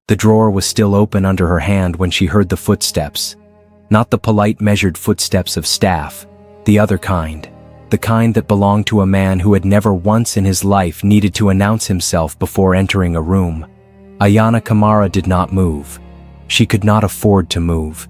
The drawer was still open under her hand when she heard the footsteps. Not the polite, measured footsteps of staff, the other kind. The kind that belonged to a man who had never once in his life needed to announce himself before entering a room. Ayana Kamara did not move. She could not afford to move.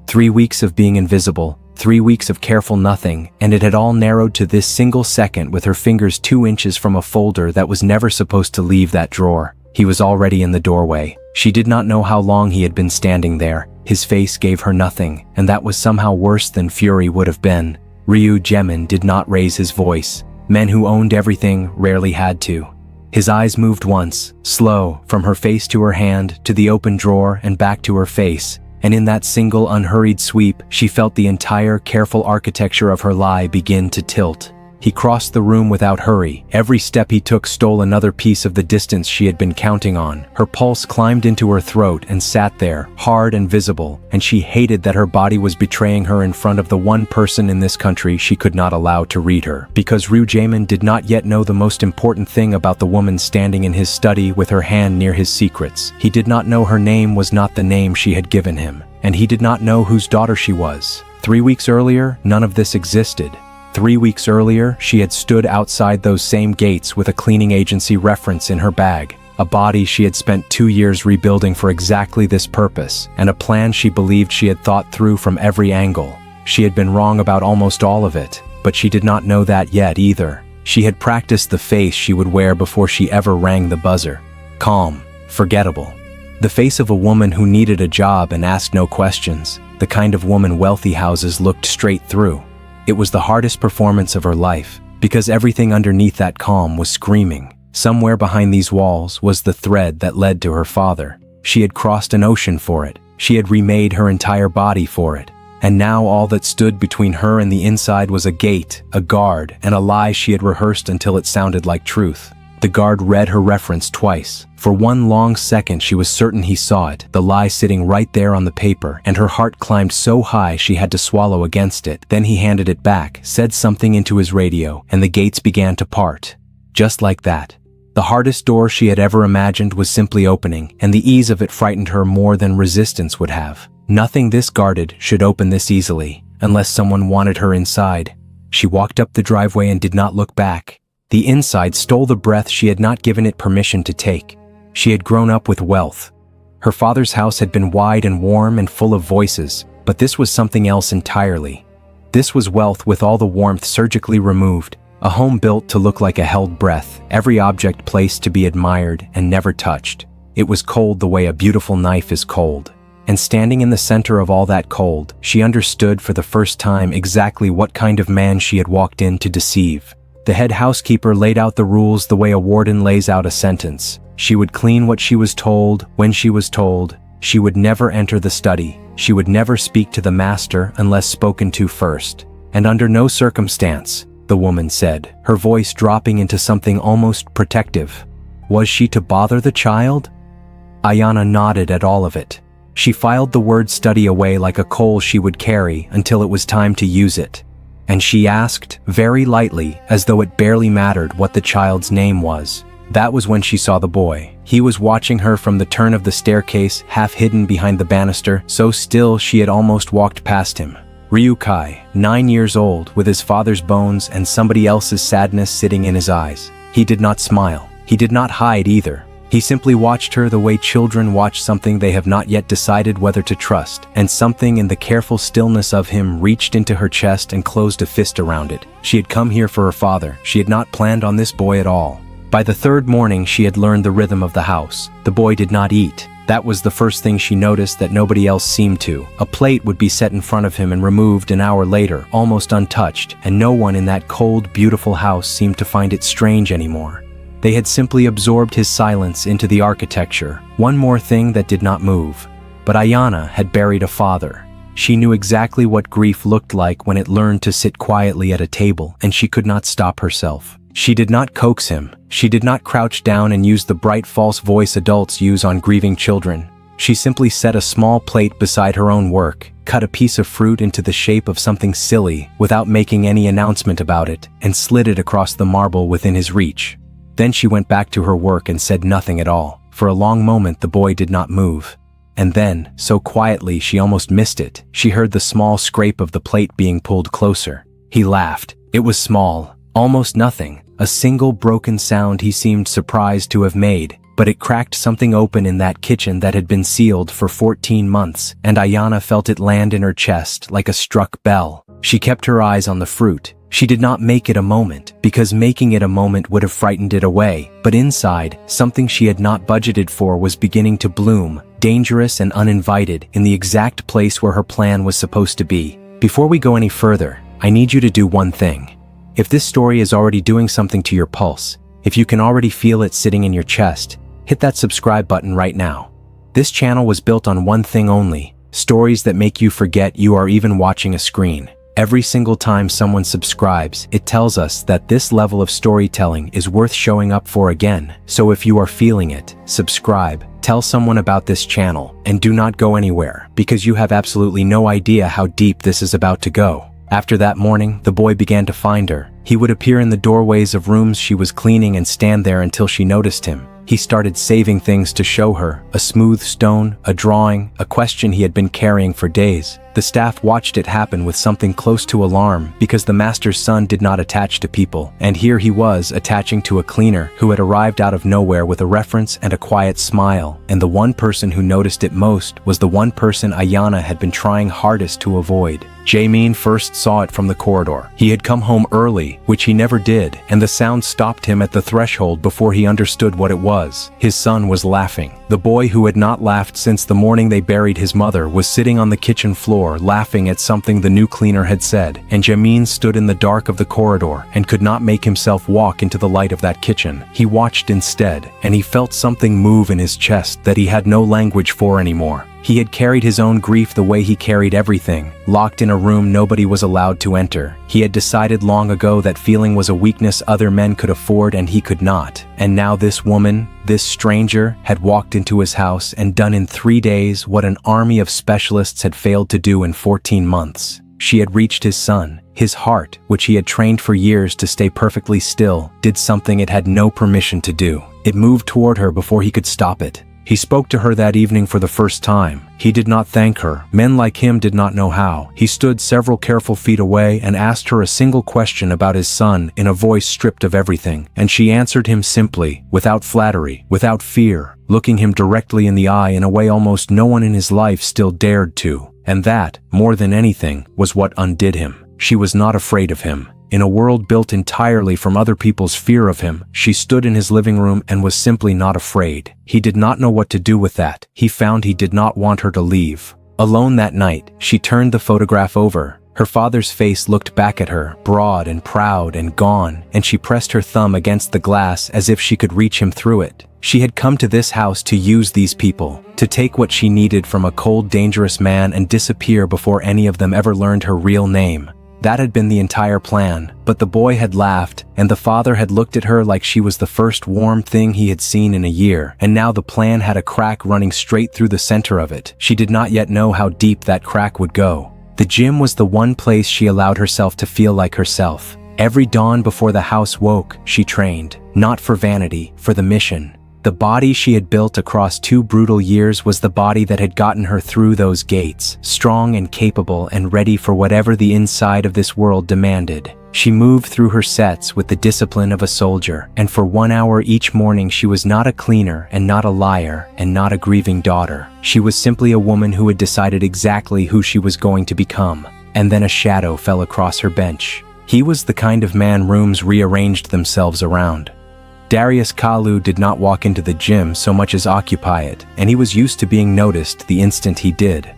3 weeks of being invisible, 3 weeks of careful nothing, and it had all narrowed to this single second with her fingers 2 inches from a folder that was never supposed to leave that drawer. He was already in the doorway. She did not know how long he had been standing there. His face gave her nothing, and that was somehow worse than fury would have been. Ryu Jaemin did not raise his voice. Men who owned everything rarely had to. His eyes moved once, slow, from her face to her hand, to the open drawer and back to her face, and in that single unhurried sweep, she felt the entire careful architecture of her lie begin to tilt. He crossed the room without hurry. Every step he took stole another piece of the distance she had been counting on. Her pulse climbed into her throat and sat there, hard and visible, and she hated that her body was betraying her in front of the one person in this country she could not allow to read her. Because Ryu Jaemin did not yet know the most important thing about the woman standing in his study with her hand near his secrets. He did not know her name was not the name she had given him, and he did not know whose daughter she was. 3 weeks earlier, none of this existed. 3 weeks earlier, she had stood outside those same gates with a cleaning agency reference in her bag, a body she had spent 2 years rebuilding for exactly this purpose, and a plan she believed she had thought through from every angle. She had been wrong about almost all of it, but she did not know that yet either. She had practiced the face she would wear before she ever rang the buzzer. Calm, forgettable. The face of a woman who needed a job and asked no questions, the kind of woman wealthy houses looked straight through. It was the hardest performance of her life, because everything underneath that calm was screaming. Somewhere behind these walls was the thread that led to her father. She had crossed an ocean for it. She had remade her entire body for it. And now all that stood between her and the inside was a gate, a guard, and a lie she had rehearsed until it sounded like truth. The guard read her reference twice. For one long second she was certain he saw it, the lie sitting right there on the paper, and her heart climbed so high she had to swallow against it. Then he handed it back, said something into his radio, and the gates began to part. Just like that. The hardest door she had ever imagined was simply opening, and the ease of it frightened her more than resistance would have. Nothing this guarded should open this easily, unless someone wanted her inside. She walked up the driveway and did not look back. The inside stole the breath she had not given it permission to take. She had grown up with wealth. Her father's house had been wide and warm and full of voices, but this was something else entirely. This was wealth with all the warmth surgically removed, a home built to look like a held breath, every object placed to be admired and never touched. It was cold the way a beautiful knife is cold. And standing in the center of all that cold, she understood for the first time exactly what kind of man she had walked in to deceive. The head housekeeper laid out the rules the way a warden lays out a sentence. She would clean what she was told, when she was told. She would never enter the study. She would never speak to the master unless spoken to first. And under no circumstance, the woman said, her voice dropping into something almost protective. Was she to bother the child? Ayana nodded at all of it. She filed the word study away like a coal she would carry until it was time to use it. And she asked, very lightly, as though it barely mattered what the child's name was. That was when she saw the boy. He was watching her from the turn of the staircase, half hidden behind the banister, so still she had almost walked past him. Ryu Kai, 9 years old, with his father's bones and somebody else's sadness sitting in his eyes. He did not smile. He did not hide either. He simply watched her the way children watch something they have not yet decided whether to trust, and something in the careful stillness of him reached into her chest and closed a fist around it. She had come here for her father. She had not planned on this boy at all. By the third morning, she had learned the rhythm of the house. The boy did not eat. That was the first thing she noticed that nobody else seemed to. A plate would be set in front of him and removed an hour later, almost untouched, and no one in that cold, beautiful house seemed to find it strange anymore. They had simply absorbed his silence into the architecture, one more thing that did not move. But Ayana had buried a father. She knew exactly what grief looked like when it learned to sit quietly at a table, and she could not stop herself. She did not coax him. She did not crouch down and use the bright false voice adults use on grieving children. She simply set a small plate beside her own work, cut a piece of fruit into the shape of something silly without making any announcement about it, and slid it across the marble within his reach. Then she went back to her work and said nothing at all. For a long moment the boy did not move. And then, so quietly she almost missed it, she heard the small scrape of the plate being pulled closer. He laughed. It was small, almost nothing, a single broken sound he seemed surprised to have made, but it cracked something open in that kitchen that had been sealed for 14 months, and Ayana felt it land in her chest like a struck bell. She kept her eyes on the fruit. She did not make it a moment, because making it a moment would have frightened it away, but inside, something she had not budgeted for was beginning to bloom, dangerous and uninvited, in the exact place where her plan was supposed to be. Before we go any further, I need you to do one thing. If this story is already doing something to your pulse, if you can already feel it sitting in your chest, hit that subscribe button right now. This channel was built on one thing only: stories that make you forget you are even watching a screen. Every single time someone subscribes, it tells us that this level of storytelling is worth showing up for again. So if you are feeling it, subscribe, tell someone about this channel, and do not go anywhere, because you have absolutely no idea how deep this is about to go. After that morning, the boy began to find her. He would appear in the doorways of rooms she was cleaning and stand there until she noticed him. He started saving things to show her: a smooth stone, a drawing, a question he had been carrying for days. The staff watched it happen with something close to alarm, because the master's son did not attach to people, and here he was attaching to a cleaner who had arrived out of nowhere with a reference and a quiet smile, and the one person who noticed it most was the one person Ayana had been trying hardest to avoid. Jaemin first saw it from the corridor. He had come home early, which he never did, and the sound stopped him at the threshold before he understood what it was. His son was laughing. The boy who had not laughed since the morning they buried his mother was sitting on the kitchen floor laughing at something the new cleaner had said, and Jaemin stood in the dark of the corridor and could not make himself walk into the light of that kitchen. He watched instead, and he felt something move in his chest that he had no language for anymore. He had carried his own grief the way he carried everything, locked in a room nobody was allowed to enter. He had decided long ago that feeling was a weakness other men could afford and he could not. And now this woman, this stranger, had walked into his house and done in 3 days what an army of specialists had failed to do in 14 months. She had reached his son. His heart, which he had trained for years to stay perfectly still, did something it had no permission to do. It moved toward her before he could stop it. He spoke to her that evening for the first time. He did not thank her. Men like him did not know how. He stood several careful feet away and asked her a single question about his son in a voice stripped of everything, and she answered him simply, without flattery, without fear, looking him directly in the eye in a way almost no one in his life still dared to. And that, more than anything, was what undid him. She was not afraid of him. In a world built entirely from other people's fear of him, she stood in his living room and was simply not afraid. He did not know what to do with that. He found he did not want her to leave. Alone that night, she turned the photograph over. Her father's face looked back at her, broad and proud and gone, and she pressed her thumb against the glass as if she could reach him through it. She had come to this house to use these people, to take what she needed from a cold, dangerous man and disappear before any of them ever learned her real name. That had been the entire plan, but the boy had laughed, and the father had looked at her like she was the first warm thing he had seen in a year, and now the plan had a crack running straight through the center of it. She did not yet know how deep that crack would go. The gym was the one place she allowed herself to feel like herself. Every dawn before the house woke, she trained, not for vanity, for the mission. The body she had built across 2 brutal years was the body that had gotten her through those gates, strong and capable and ready for whatever the inside of this world demanded. She moved through her sets with the discipline of a soldier, and for 1 hour each morning she was not a cleaner and not a liar and not a grieving daughter. She was simply a woman who had decided exactly who she was going to become. And then a shadow fell across her bench. He was the kind of man rooms rearranged themselves around. Darius Kalu did not walk into the gym so much as occupy it, and he was used to being noticed the instant he did.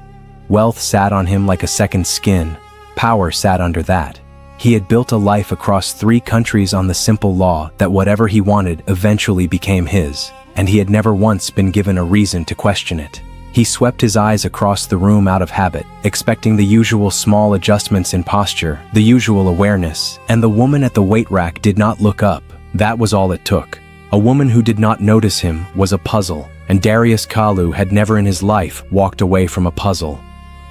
Wealth sat on him like a second skin. Power sat under that. He had built a life across 3 countries on the simple law that whatever he wanted eventually became his, and he had never once been given a reason to question it. He swept his eyes across the room out of habit, expecting the usual small adjustments in posture, the usual awareness, and the woman at the weight rack did not look up. That was all it took. A woman who did not notice him was a puzzle, and Darius Kalu had never in his life walked away from a puzzle.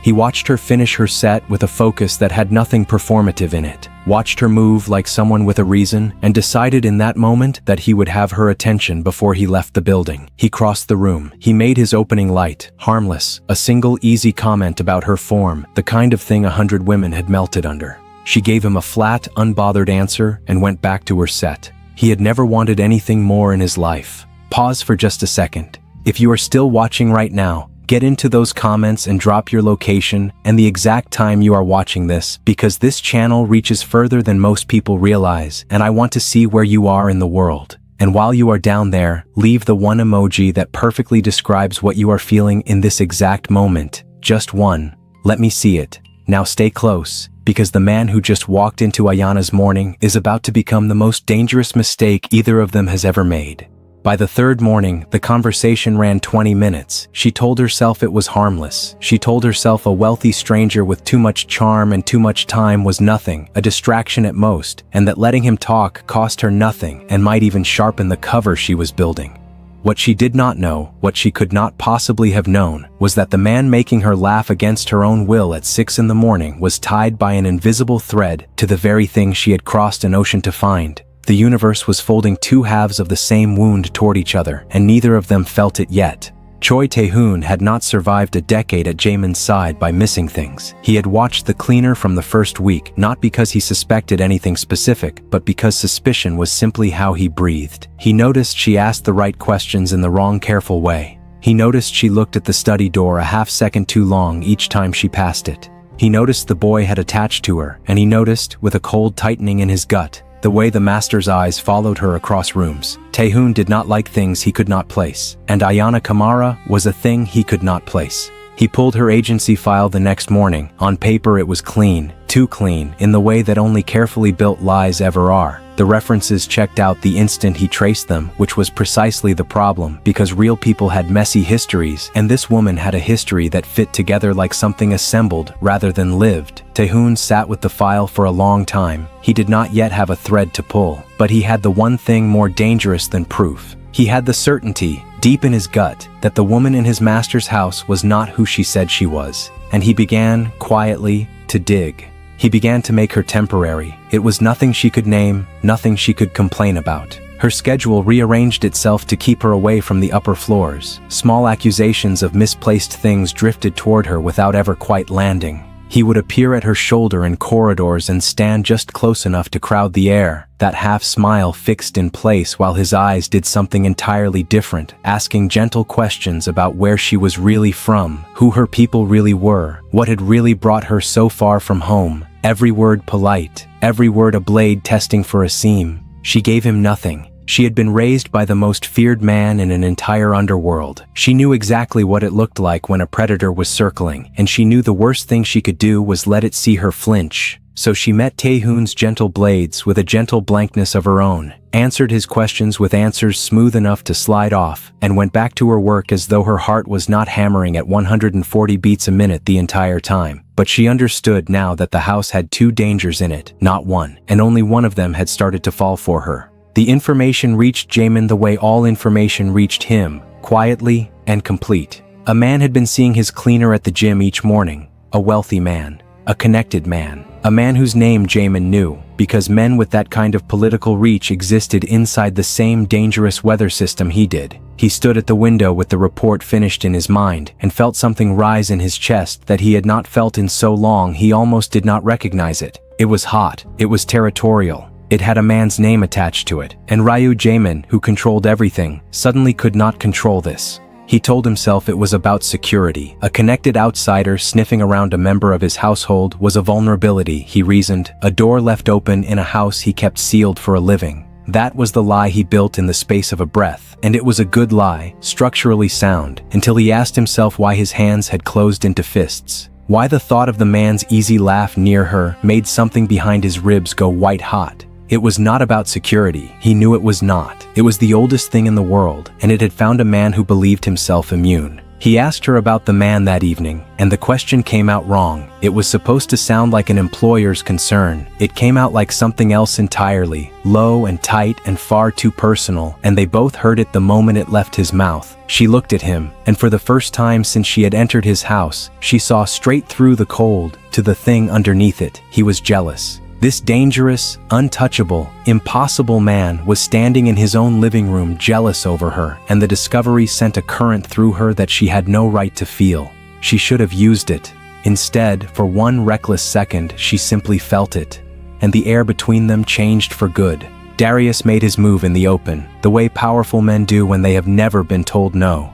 He watched her finish her set with a focus that had nothing performative in it, watched her move like someone with a reason, and decided in that moment that he would have her attention before he left the building. He crossed the room. He made his opening light, harmless, a single easy comment about her form, the kind of thing 100 women had melted under. She gave him a flat, unbothered answer and went back to her set. He had never wanted anything more in his life. Pause for just a second. If you are still watching right now, get into those comments and drop your location and the exact time you are watching this, because this channel reaches further than most people realize, and I want to see where you are in the world. And while you are down there, leave the one emoji that perfectly describes what you are feeling in this exact moment. Just one. Let me see it. Now stay close, because the man who just walked into Ayana's morning is about to become the most dangerous mistake either of them has ever made. By the third morning, the conversation ran 20 minutes. She told herself it was harmless. She told herself a wealthy stranger with too much charm and too much time was nothing, a distraction at most, and that letting him talk cost her nothing and might even sharpen the cover she was building. What she did not know, what she could not possibly have known, was that the man making her laugh against her own will at 6 in the morning was tied by an invisible thread to the very thing she had crossed an ocean to find. The universe was folding two halves of the same wound toward each other, and neither of them felt it yet. Choi Tae-hoon had not survived a decade at Jaemin's side by missing things. He had watched the cleaner from the first week, not because he suspected anything specific, but because suspicion was simply how he breathed. He noticed she asked the right questions in the wrong careful way. He noticed she looked at the study door a half-second too long each time she passed it. He noticed the boy had attached to her, and he noticed, with a cold tightening in his gut, the way the master's eyes followed her across rooms. Tae-hoon did not like things he could not place, and Ayana Kamara was a thing he could not place. He pulled her agency file the next morning. On paper it was clean, too clean, in the way that only carefully built lies ever are. The references checked out the instant he traced them, which was precisely the problem, because real people had messy histories, and this woman had a history that fit together like something assembled rather than lived. Tae-hoon sat with the file for a long time. He did not yet have a thread to pull, but he had the one thing more dangerous than proof. He had the certainty, deep in his gut, that the woman in his master's house was not who she said she was, and he began, quietly, to dig. He began to make her temporary. It was nothing she could name, nothing she could complain about. Her schedule rearranged itself to keep her away from the upper floors. Small accusations of misplaced things drifted toward her without ever quite landing. He would appear at her shoulder in corridors and stand just close enough to crowd the air, that half-smile fixed in place while his eyes did something entirely different, asking gentle questions about where she was really from, who her people really were, what had really brought her so far from home. Every word polite, every word a blade testing for a seam. She gave him nothing. She had been raised by the most feared man in an entire underworld. She knew exactly what it looked like when a predator was circling, and she knew the worst thing she could do was let it see her flinch. So she met Tae-hoon's gentle blades with a gentle blankness of her own, answered his questions with answers smooth enough to slide off, and went back to her work as though her heart was not hammering at 140 beats a minute the entire time. But she understood now that the house had two dangers in it, not one, and only one of them had started to fall for her. The information reached Jaemin the way all information reached him, quietly and complete. A man had been seeing his cleaner at the gym each morning, a wealthy man, a connected man, a man whose name Jaemin knew, because men with that kind of political reach existed inside the same dangerous weather system he did. He stood at the window with the report finished in his mind, and felt something rise in his chest that he had not felt in so long he almost did not recognize it. It was hot, it was territorial. It had a man's name attached to it, and Ryu Jaemin, who controlled everything, suddenly could not control this. He told himself it was about security. A connected outsider sniffing around a member of his household was a vulnerability, he reasoned, a door left open in a house he kept sealed for a living. That was the lie he built in the space of a breath, and it was a good lie, structurally sound, until he asked himself why his hands had closed into fists. Why the thought of the man's easy laugh near her made something behind his ribs go white hot. It was not about security. He knew it was not. It was the oldest thing in the world, and it had found a man who believed himself immune. He asked her about the man that evening, and the question came out wrong. It was supposed to sound like an employer's concern. It came out like something else entirely, low and tight and far too personal, and they both heard it the moment it left his mouth. She looked at him, and for the first time since she had entered his house, she saw straight through the cold to the thing underneath it. He was jealous. This dangerous, untouchable, impossible man was standing in his own living room jealous over her, and the discovery sent a current through her that she had no right to feel. She should have used it. Instead, for one reckless second, she simply felt it, and the air between them changed for good. Darius made his move in the open, the way powerful men do when they have never been told no.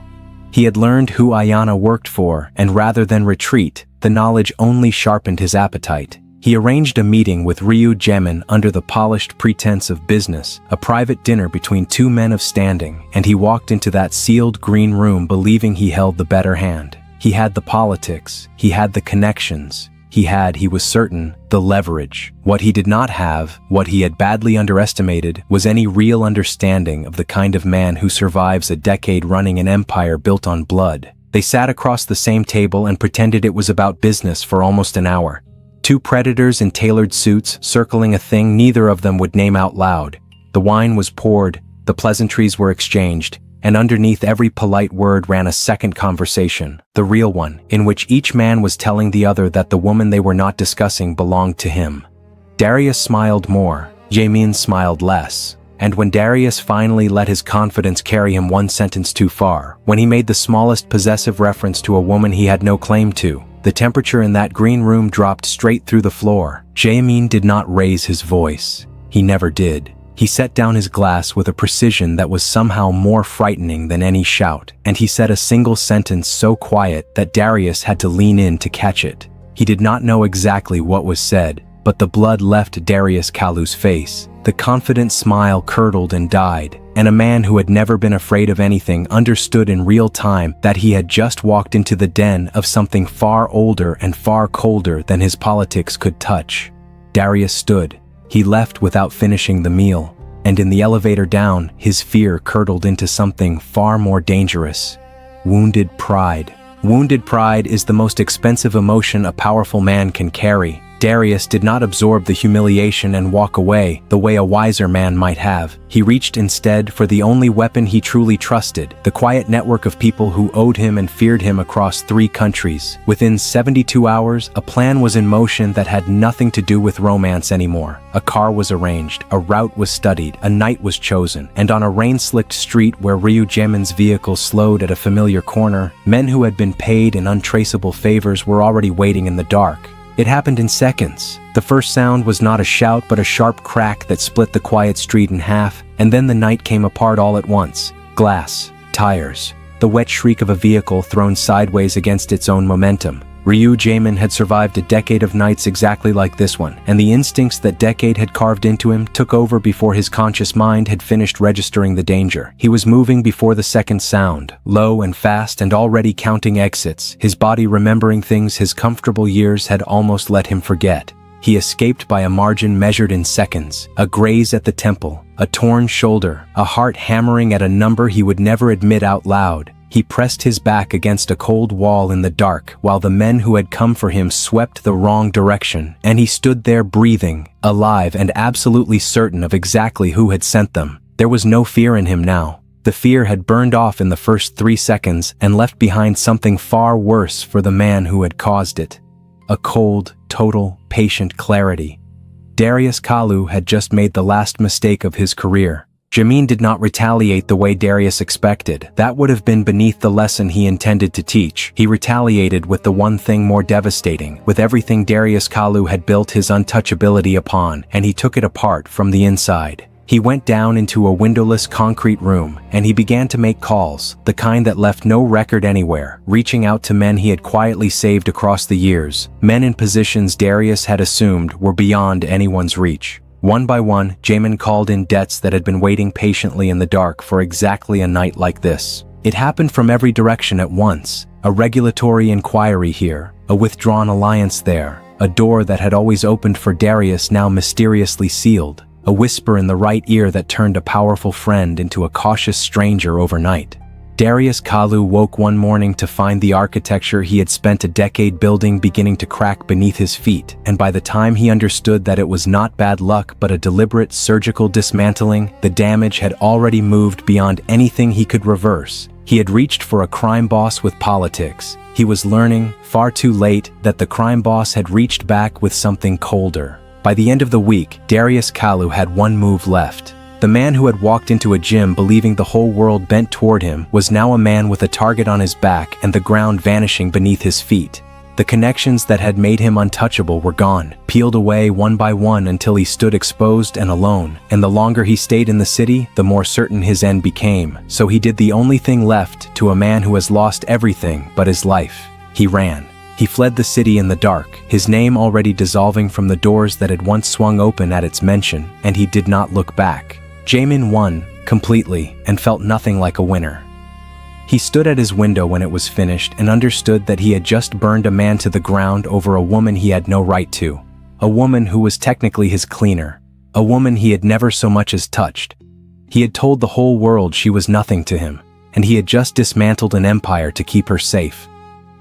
He had learned who Ayana worked for, and rather than retreat, the knowledge only sharpened his appetite. He arranged a meeting with Ryu Jaemin under the polished pretense of business, a private dinner between two men of standing, and he walked into that sealed green room believing he held the better hand. He had the politics, he had the connections, he was certain, the leverage. What he did not have, what he had badly underestimated, was any real understanding of the kind of man who survives a decade running an empire built on blood. They sat across the same table and pretended it was about business for almost an hour. Two predators in tailored suits circling a thing neither of them would name out loud. The wine was poured, the pleasantries were exchanged, and underneath every polite word ran a second conversation, the real one, in which each man was telling the other that the woman they were not discussing belonged to him. Darius smiled more, Jaemin smiled less, and when Darius finally let his confidence carry him one sentence too far, when he made the smallest possessive reference to a woman he had no claim to, the temperature in that green room dropped straight through the floor. Jaemin did not raise his voice. He never did. He set down his glass with a precision that was somehow more frightening than any shout, and he said a single sentence so quiet that Darius had to lean in to catch it. He did not know exactly what was said, but the blood left Darius Kalu's face. The confident smile curdled and died, and a man who had never been afraid of anything understood in real time that he had just walked into the den of something far older and far colder than his politics could touch. Darius stood. He left without finishing the meal, and in the elevator down, his fear curdled into something far more dangerous. Wounded pride. Wounded pride is the most expensive emotion a powerful man can carry. Darius did not absorb the humiliation and walk away the way a wiser man might have. He reached instead for the only weapon he truly trusted, the quiet network of people who owed him and feared him across 3 countries. Within 72 hours, a plan was in motion that had nothing to do with romance anymore. A car was arranged, a route was studied, a night was chosen, and on a rain-slicked street where Ryu Jaemin's vehicle slowed at a familiar corner, men who had been paid in untraceable favors were already waiting in the dark. It happened in seconds. The first sound was not a shout but a sharp crack that split the quiet street in half, and then the night came apart all at once. Glass, tires, the wet shriek of a vehicle thrown sideways against its own momentum. Ryu Jaemin had survived a decade of nights exactly like this one, and the instincts that decade had carved into him took over before his conscious mind had finished registering the danger. He was moving before the second sound, low and fast and already counting exits, his body remembering things his comfortable years had almost let him forget. He escaped by a margin measured in seconds, a graze at the temple, a torn shoulder, a heart hammering at a number he would never admit out loud. He pressed his back against a cold wall in the dark while the men who had come for him swept the wrong direction, and he stood there breathing, alive and absolutely certain of exactly who had sent them. There was no fear in him now. The fear had burned off in the first 3 seconds and left behind something far worse for the man who had caused it. A cold, total, patient clarity. Darius Kalu had just made the last mistake of his career. Jaemin did not retaliate the way Darius expected. That would have been beneath the lesson he intended to teach. He retaliated with the one thing more devastating, with everything Darius Kalu had built his untouchability upon, and he took it apart from the inside. He went down into a windowless concrete room, and he began to make calls, the kind that left no record anywhere, reaching out to men he had quietly saved across the years, men in positions Darius had assumed were beyond anyone's reach. One by one, Jaemin called in debts that had been waiting patiently in the dark for exactly a night like this. It happened from every direction at once. A regulatory inquiry here, a withdrawn alliance there, a door that had always opened for Darius now mysteriously sealed, a whisper in the right ear that turned a powerful friend into a cautious stranger overnight. Darius Kalu woke one morning to find the architecture he had spent a decade building beginning to crack beneath his feet, and by the time he understood that it was not bad luck but a deliberate surgical dismantling, the damage had already moved beyond anything he could reverse. He had reached for a crime boss with politics. He was learning, far too late, that the crime boss had reached back with something colder. By the end of the week, Darius Kalu had one move left. The man who had walked into a gym believing the whole world bent toward him was now a man with a target on his back and the ground vanishing beneath his feet. The connections that had made him untouchable were gone, peeled away one by one until he stood exposed and alone, and the longer he stayed in the city, the more certain his end became. So he did the only thing left to a man who has lost everything but his life. He ran. He fled the city in the dark, his name already dissolving from the doors that had once swung open at its mention, and he did not look back. Jaemin won, completely, and felt nothing like a winner. He stood at his window when it was finished and understood that he had just burned a man to the ground over a woman he had no right to. A woman who was technically his cleaner. A woman he had never so much as touched. He had told the whole world she was nothing to him, and he had just dismantled an empire to keep her safe.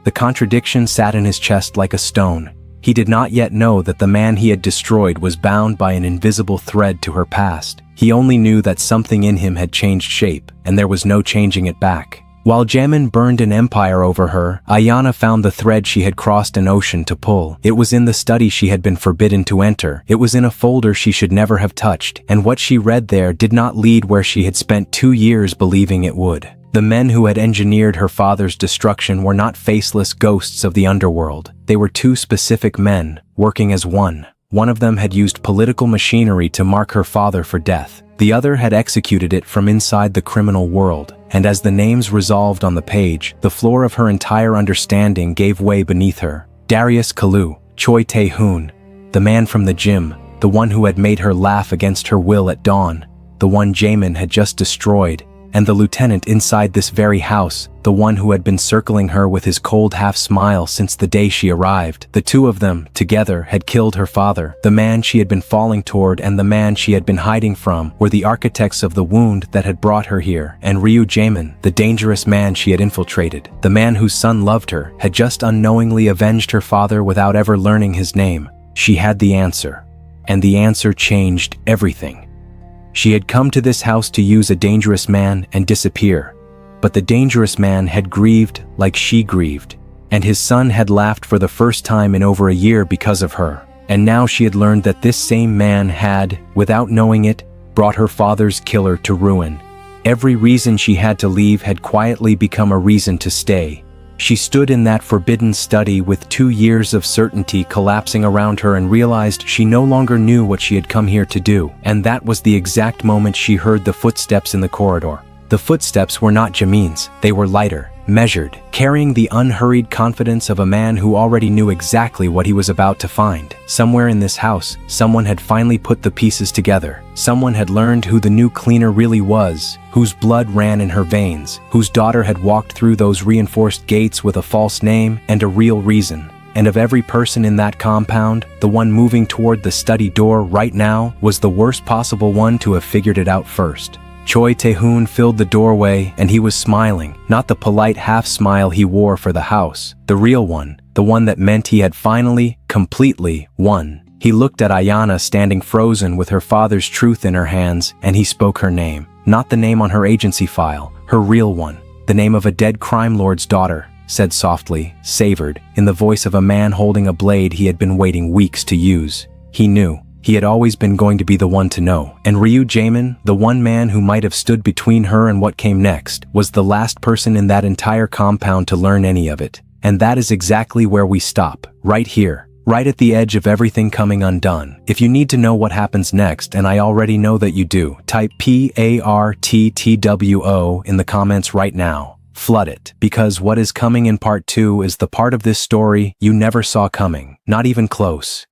The contradiction sat in his chest like a stone. He did not yet know that the man he had destroyed was bound by an invisible thread to her past. He only knew that something in him had changed shape, and there was no changing it back. While Jaemin burned an empire over her, Ayana found the thread she had crossed an ocean to pull. It was in the study she had been forbidden to enter. It was in a folder she should never have touched, and what she read there did not lead where she had spent 2 years believing it would. The men who had engineered her father's destruction were not faceless ghosts of the underworld. They were two specific men, working as one. One of them had used political machinery to mark her father for death. The other had executed it from inside the criminal world. And as the names resolved on the page, the floor of her entire understanding gave way beneath her. Darius Kalu, Choi Tae-hoon, the man from the gym, the one who had made her laugh against her will at dawn, the one Jaemin had just destroyed, and the lieutenant inside this very house, the one who had been circling her with his cold half-smile since the day she arrived. The two of them, together, had killed her father. The man she had been falling toward and the man she had been hiding from were the architects of the wound that had brought her here, and Ryu Jaemin, the dangerous man she had infiltrated, the man whose son loved her, had just unknowingly avenged her father without ever learning his name. She had the answer, and the answer changed everything. She had come to this house to use a dangerous man and disappear, but the dangerous man had grieved like she grieved, and his son had laughed for the first time in over a year because of her. And now she had learned that this same man had, without knowing it, brought her father's killer to ruin. Every reason she had to leave had quietly become a reason to stay. She stood in that forbidden study with 2 years of certainty collapsing around her and realized she no longer knew what she had come here to do. And that was the exact moment she heard the footsteps in the corridor. The footsteps were not Jaemin's. They were lighter, measured, carrying the unhurried confidence of a man who already knew exactly what he was about to find. Somewhere in this house, someone had finally put the pieces together. Someone had learned who the new cleaner really was, whose blood ran in her veins, whose daughter had walked through those reinforced gates with a false name and a real reason. And of every person in that compound, the one moving toward the study door right now was the worst possible one to have figured it out first. Choi Tae-hoon filled the doorway, and he was smiling, not the polite half-smile he wore for the house, the real one, the one that meant he had finally, completely, won. He looked at Ayana standing frozen with her father's truth in her hands, and he spoke her name. Not the name on her agency file, her real one. The name of a dead crime lord's daughter, said softly, savored, in the voice of a man holding a blade he had been waiting weeks to use. He knew. He had always been going to be the one to know. And Ryu Jaemin, the one man who might have stood between her and what came next, was the last person in that entire compound to learn any of it. And that is exactly where we stop, right here. Right at the edge of everything coming undone. If you need to know what happens next, and I already know that you do, type PARTTWO in the comments right now. Flood it, because what is coming in part 2 is the part of this story you never saw coming, not even close.